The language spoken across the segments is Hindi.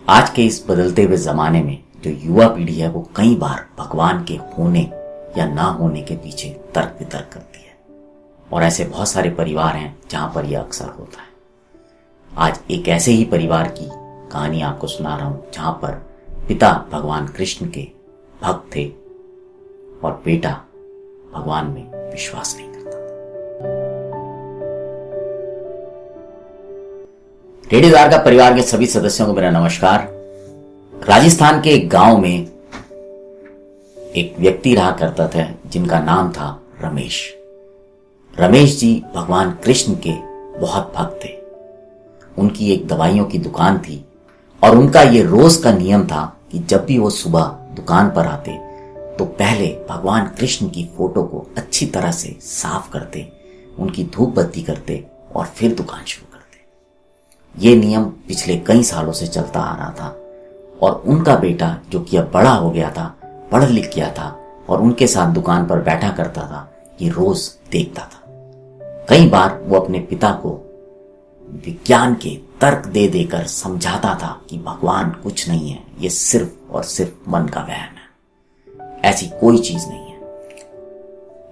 आज के इस बदलते हुए जमाने में जो युवा पीढ़ी है वो कई बार भगवान के होने या ना होने के पीछे तर्क वितर्क करती है और ऐसे बहुत सारे परिवार हैं जहां पर यह अक्सर होता है। आज एक ऐसे ही परिवार की कहानी आपको सुना रहा हूं जहां पर पिता भगवान कृष्ण के भक्त थे और बेटा भगवान में विश्वास नहीं करता था। रेडियो द्वारका परिवार के सभी सदस्यों को मेरा नमस्कार। राजस्थान के एक गांव में एक व्यक्ति रहा करता था जिनका नाम था रमेश। रमेश जी भगवान कृष्ण के बहुत भक्त थे। उनकी एक दवाइयों की दुकान थी और उनका ये रोज का नियम था कि जब भी वो सुबह दुकान पर आते तो पहले भगवान कृष्ण की फोटो को अच्छी तरह से साफ करते, उनकी धूप बत्ती करते और फिर दुकान शुरू करते। ये नियम पिछले कई सालों से चलता आ रहा था और उनका बेटा जो कि अब बड़ा हो गया था, पढ़ लिख गया था और उनके साथ दुकान पर बैठा करता था, ये रोज देखता था। कई बार वो अपने पिता को विज्ञान के तर्क दे देकर समझाता था कि भगवान कुछ नहीं है, ये सिर्फ और सिर्फ मन का वहम है, ऐसी कोई चीज नहीं है।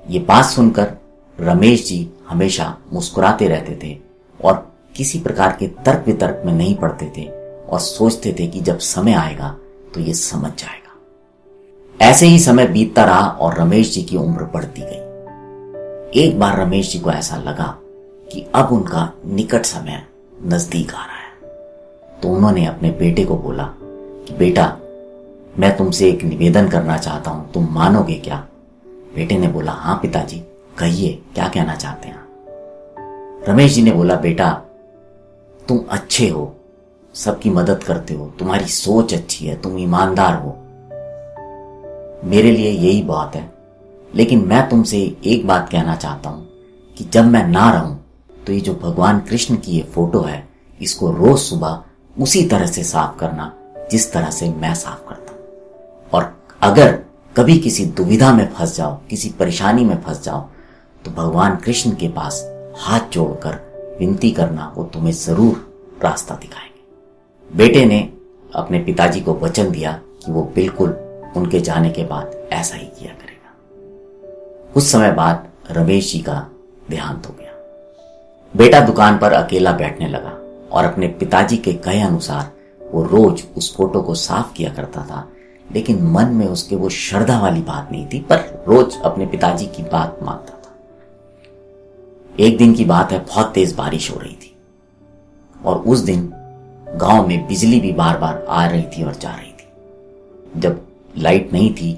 ये बात सुनकर रमेश जी हमेशा मुस्कुराते रहते थे और किसी प्रकार के तर्क वितर्क में नहीं पड़ते थे और सोचते थे कि जब समय आएगा तो ये समझ जाएगा। ऐसे ही समय बीतता रहा और रमेश जी की उम्र बढ़ती गई। एक बार रमेश जी को ऐसा लगा कि अब उनका निकट समय नजदीक आ रहा है, तो उन्होंने अपने बेटे को बोला कि बेटा, मैं तुमसे एक निवेदन करना चाहता हूं, तुम मानोगे क्या? बेटे ने बोला, हाँ पिताजी, कहिए, क्या कहना चाहते हैं आप? रमेश जी ने बोला, बेटा तुम अच्छे हो, सबकी मदद करते हो, तुम्हारी सोच अच्छी है, तुम ईमानदार हो, मेरे लिए यही बहुत है। लेकिन मैं तुमसे एक बात कहना चाहता हूं कि जब मैं ना रहूं तो ये जो भगवान कृष्ण की ये फोटो है, इसको रोज सुबह उसी तरह से साफ करना जिस तरह से मैं साफ करता हूं। और अगर कभी किसी दुविधा में फंस जाओ, किसी परेशानी में फंस जाओ, तो भगवान कृष्ण के पास हाथ जोड़कर विनती करना, वो तुम्हें जरूर रास्ता दिखाएंगे। बेटे ने अपने पिताजी को वचन दिया कि वो बिल्कुल उनके जाने के बाद ऐसा ही किया करेगा। कुछ समय बाद रमेश जी का देहांत हो गया। बेटा दुकान पर अकेला बैठने लगा और अपने पिताजी के कहे अनुसार वो रोज उस फोटो को साफ किया करता था, लेकिन मन में उसके वो श्रद्धा वाली बात नहीं थी, पर रोज अपने पिताजी की बात मानता था। एक दिन की बात है, बहुत तेज बारिश हो रही थी और उस दिन गांव में बिजली भी बार बार आ रही थी और जा रही थी। जब लाइट नहीं थी,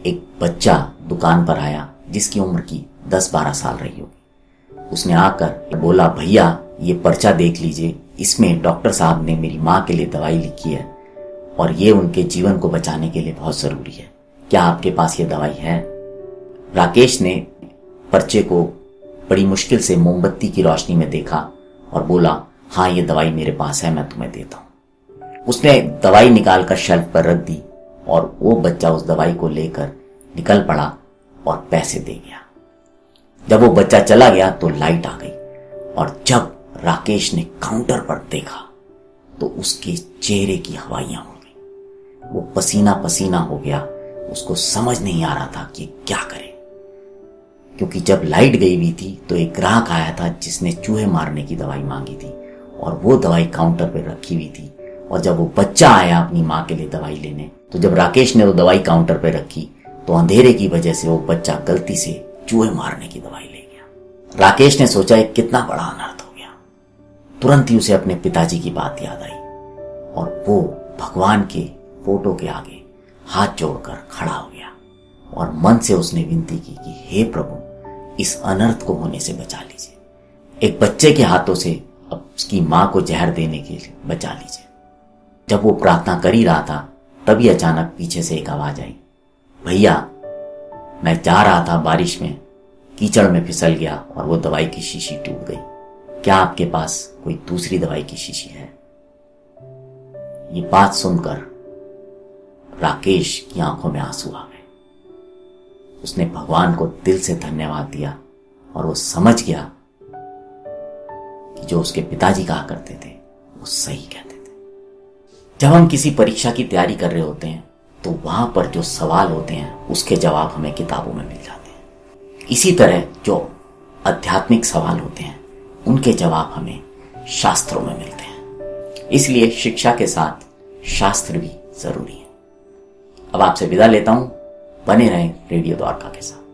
एक बच्चा दुकान पर आया जिसकी उम्र की 10-12 साल रही होगी। उसने आकर बोला, भैया ये पर्चा देख लीजिए, इसमें डॉक्टर साहब ने मेरी माँ के लिए दवाई लिखी है और ये उनके जीवन को बचाने के लिए बहुत जरूरी है, क्या आपके पास ये दवाई है? राकेश ने पर्चे को बड़ी मुश्किल से मोमबत्ती की रोशनी में देखा और बोला, हाँ ये दवाई मेरे पास है, मैं तुम्हें देता हूं। उसने दवाई निकालकर शेल्फ पर रख दी और वो बच्चा उस दवाई को लेकर निकल पड़ा और पैसे दे गया। जब वो बच्चा चला गया तो लाइट आ गई और जब राकेश ने काउंटर पर देखा तो उसके चेहरे की हवाइयां उड़ गई। वो पसीना पसीना हो गया, उसको समझ नहीं आ रहा था कि क्या करे, क्योंकि जब लाइट गई हुई थी तो एक ग्राहक आया था जिसने चूहे मारने की दवाई मांगी थी और वो दवाई काउंटर पर रखी हुई थी। और जब वो बच्चा आया अपनी माँ के लिए दवाई लेने, तो जब राकेश ने वो दवाई काउंटर पर रखी तो अंधेरे की वजह से वो बच्चा गलती से चूहे मारने की दवाई ले गया। राकेश ने सोचा एक कितना बड़ा अनर्थ हो गया। तुरंत ही उसे अपने पिताजी की बात याद आई और वो भगवान के फोटो के आगे हाथ जोड़कर खड़ा हो गया और मन से उसने विनती की कि हे प्रभु, इस अनर्थ को होने से बचा लीजिए। एक बच्चे के हाथों से अब उसकी मां को जहर देने के लिए बचा लीजिए। जब वो प्रार्थना कर ही रहा था तभी अचानक पीछे से एक आवाज आई, भैया मैं जा रहा था बारिश में, कीचड़ में फिसल गया और वो दवाई की शीशी टूट गई, क्या आपके पास कोई दूसरी दवाई की शीशी है? ये बात सुनकर राकेश की आंखों में आंसू आ गए। उसने भगवान को दिल से धन्यवाद दिया और वो समझ गया कि जो उसके पिताजी कहा करते थे वो सही कहते थे। जब हम किसी परीक्षा की तैयारी कर रहे होते हैं तो वहां पर जो सवाल होते हैं उसके जवाब हमें किताबों में मिल जाते हैं। इसी तरह जो आध्यात्मिक सवाल होते हैं उनके जवाब हमें शास्त्रों में मिलते हैं। इसलिए शिक्षा के साथ शास्त्र भी जरूरी है। अब आपसे विदा लेता हूं, बने रहें रेडियो द्वारका के साथ।